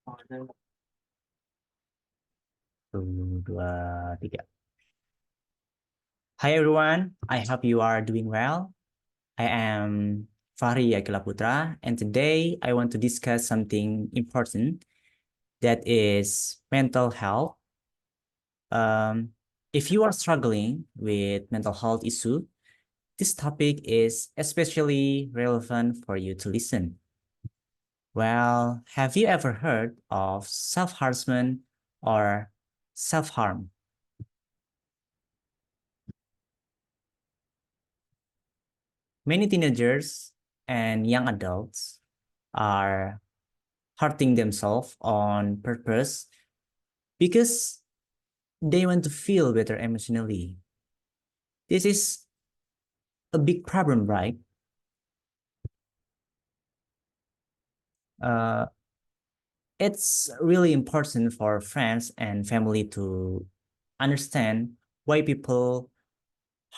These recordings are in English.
Satu, dua, tiga. Hi everyone, I hope you are doing well. I am Fahri Akila Putra, and today I want to discuss something important that is mental health. Um, if you are struggling with mental health issue, this topic is especially relevant for you to listen. Well, have you ever heard of self-harassment or self-harm? Many teenagers and young adults are hurting themselves on purpose because they want to feel better emotionally. This is a big problem, right? Uh, it's really important for friends and family to understand why people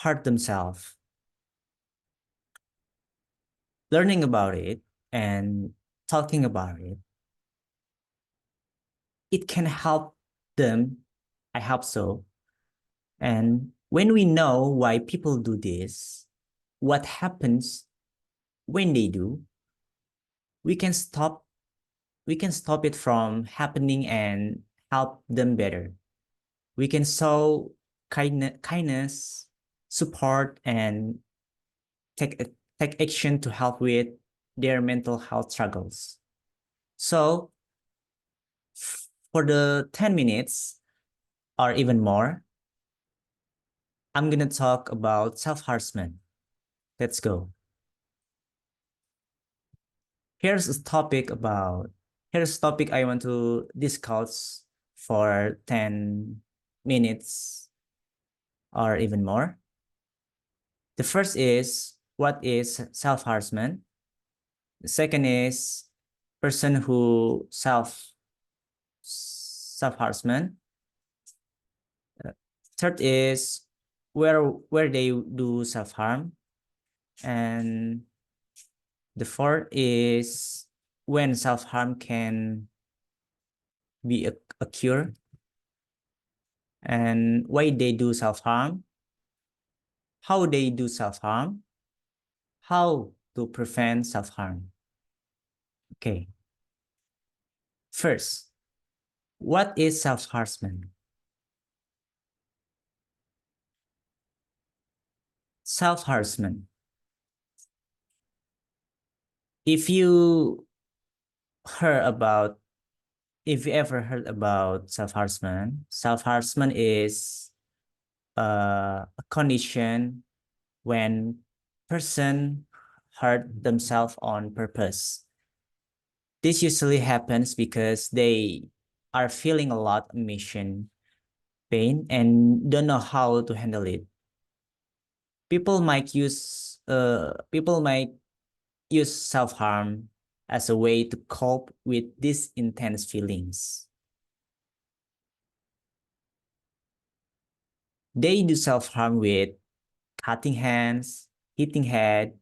hurt themselves. Learning about it and talking about it, it can help them. I hope so. And when we know why people do this, what happens when they do, we can stop we can stop it from happening and help them better. We can show kindness, support, and take take action to help with their mental health struggles. So for the 10 minutes or even more, I'm gonna talk about self-harassment. Let's go. Here's a topic about Here's a topic I want to discuss for 10 minutes or even more. The first is what is self-harassment? The second is person who self-harassment. Third is where they do self-harm. And the fourth is when self-harm can be a cure and why they do self-harm, how they do self-harm, how to prevent self-harm. Okay. First, what is self-harassment? Self-harassment. If you heard about, if you ever heard about self-harassment is a condition when person hurt themselves on purpose. This usually happens because they are feeling a lot of emotion, pain, and don't know how to handle it. People might use self-harm as a way to cope with these intense feelings. They do self-harm with cutting hands, hitting head,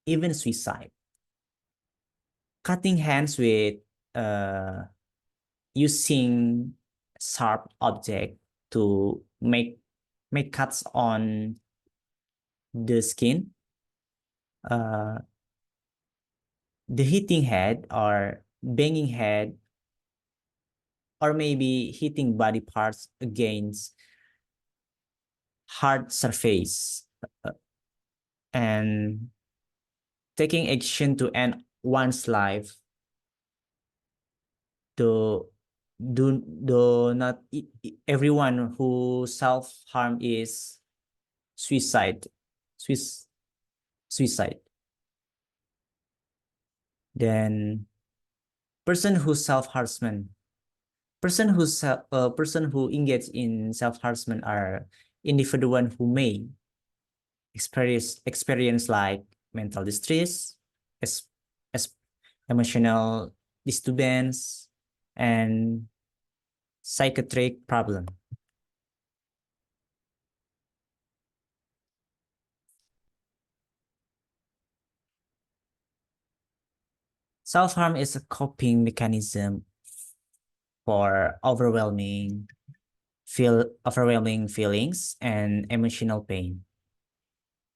even suicide. Cutting hands with uh, using sharp object to make cuts on the skin. Uh, the hitting head or banging head or maybe hitting body parts against hard surface and taking action to end one's life to do not everyone who self-harm is suicide Suis, suicide. Then person who engage in self-harassment are individual who may experience like mental distress, as, as emotional disturbance, and psychiatric problem. Self-harm is a coping mechanism for overwhelming feelings and emotional pain.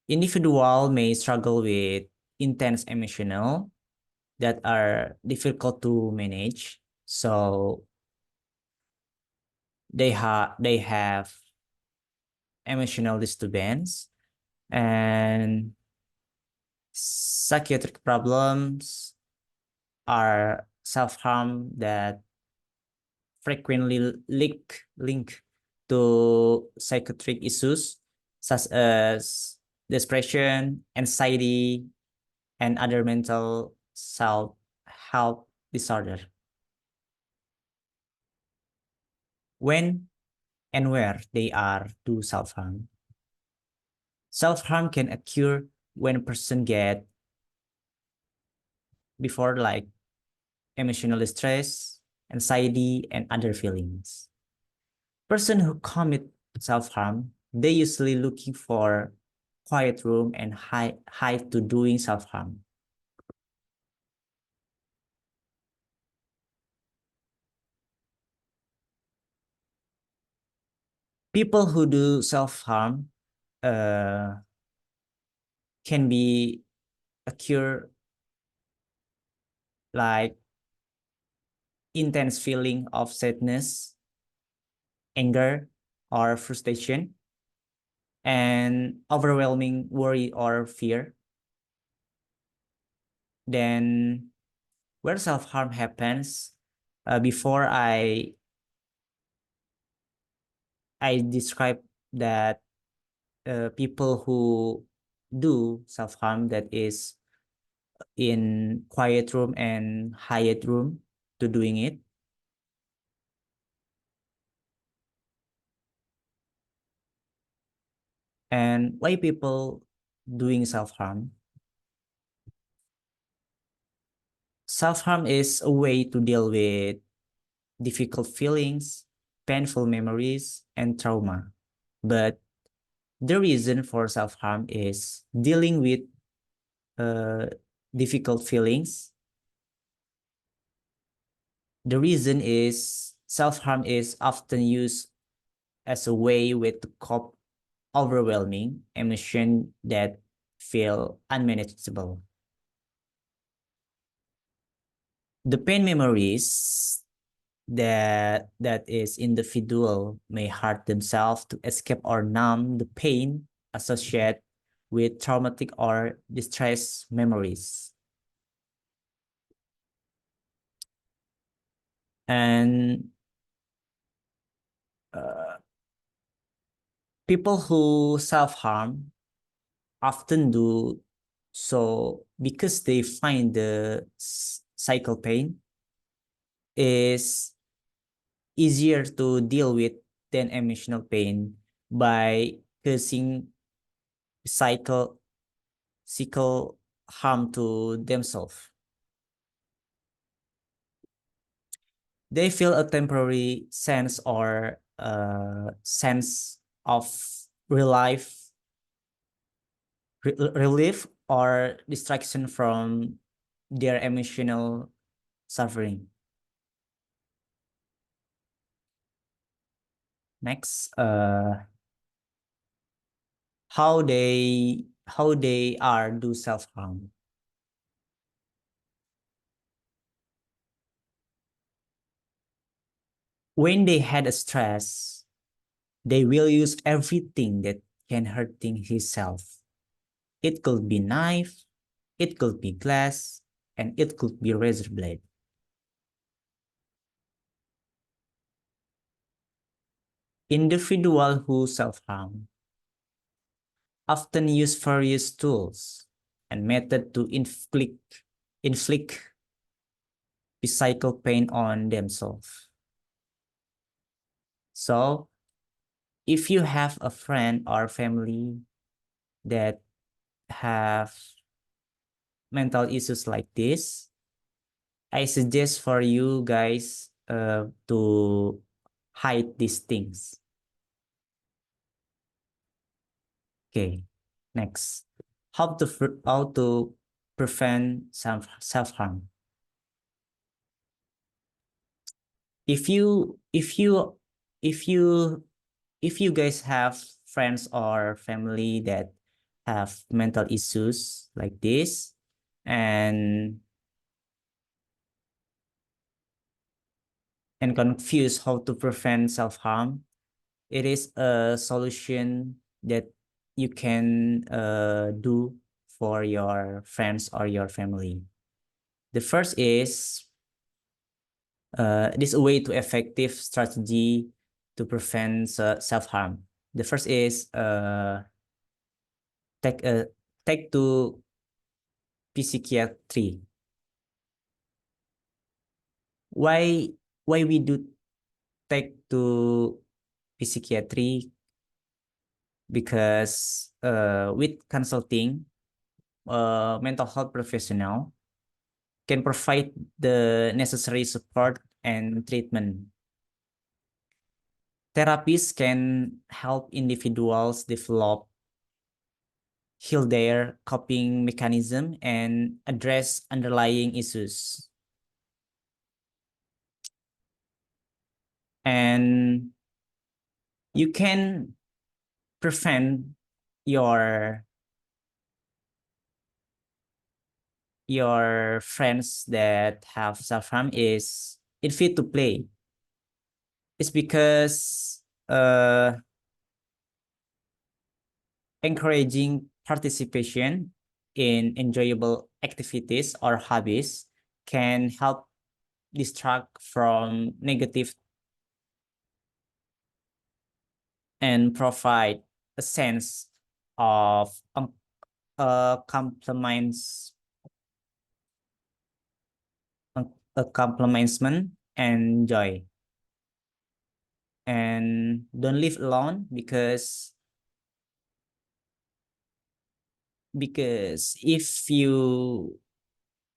Individual may struggle with intense emotional that are difficult to manage. So they have emotional disturbance and psychiatric problems are self-harm that frequently link to psychiatric issues such as depression, anxiety, and other mental self-help disorder. When and where they are do self-harm. Self-harm can occur when a person get before like emotional stress, anxiety, and other feelings. Person who commit self-harm, they usually looking for quiet room and hide to doing self-harm. People who do self-harm uh, can be occur like intense feeling of sadness, anger, or frustration, and overwhelming worry or fear. Then where self-harm happens, before I describe that people who do self-harm that is in quiet room and hide room to doing it. And why people doing self-harm? Self-harm is a way to deal with difficult feelings, painful memories, and trauma. But the reason for self-harm is dealing with uh, difficult feelings. The reason is self-harm is often used as a way with to cope overwhelming emotion that feel unmanageable. The pain memories that is individual may hurt themselves to escape or numb the pain associated with traumatic or distress memories. And uh, people who self-harm often do so because they find the cycle pain is easier to deal with than emotional pain by causing cycle physical harm to themselves. They feel a temporary sense of relief, relief or distraction from their emotional suffering. Next, how they are do self-harm. When they had a stress, they will use everything that can hurting himself. It could be knife, it could be glass, and it could be razor blade. Individual who self-harm often use various tools and method to inflict physical pain on themselves. So if you have a friend or family that have mental issues like this, I suggest for you guys to hide these things. Okay, next. How to prevent self-harm. if you if you if you if you guys have friends or family that have mental issues like this, and confused how to prevent self-harm, it is a solution that you can do for your friends or your family. The first is this way to effective strategy to prevent self-harm. The first is take a take to psychiatry. Why we do take to psychiatry? Because with consulting, mental health professional can provide the necessary support and treatment. Therapies can help individuals develop, heal their coping mechanism, and address underlying issues. And you can prevent your friends that have self-harm is it fit to play. It's because encouraging participation in enjoyable activities or hobbies can help distract from negative and provide a sense of complements accomplishment and joy. And don't live alone, because if you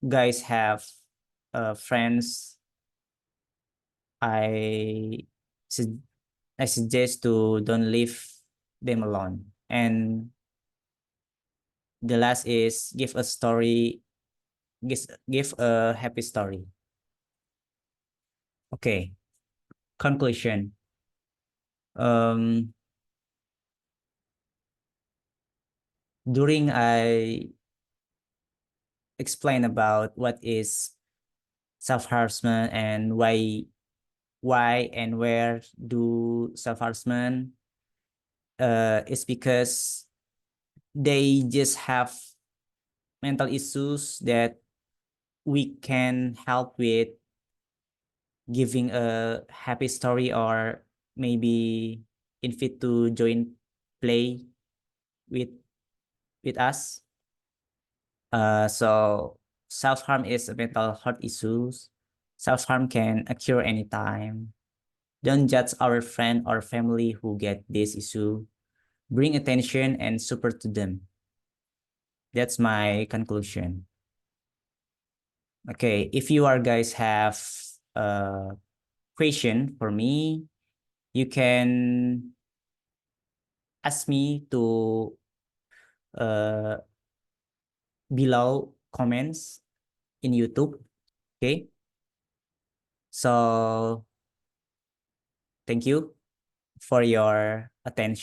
guys have friends, I su- I suggest to don't leave them alone. And the last is give a story, give a happy story. Okay, conclusion. Um, During I explain about what is self-harassment and why and where do self-harassment, it's because they just have mental issues that we can help with giving a happy story, or maybe invite to join play with us. So self-harm is a mental health issues. Self-harm can occur anytime. Don't judge our friend or family who get this issue. Bring attention and support to them. That's my conclusion. Okay, if you are guys have a question for me, you can ask me to uh, below comments in YouTube. Okay, so thank you for your attention.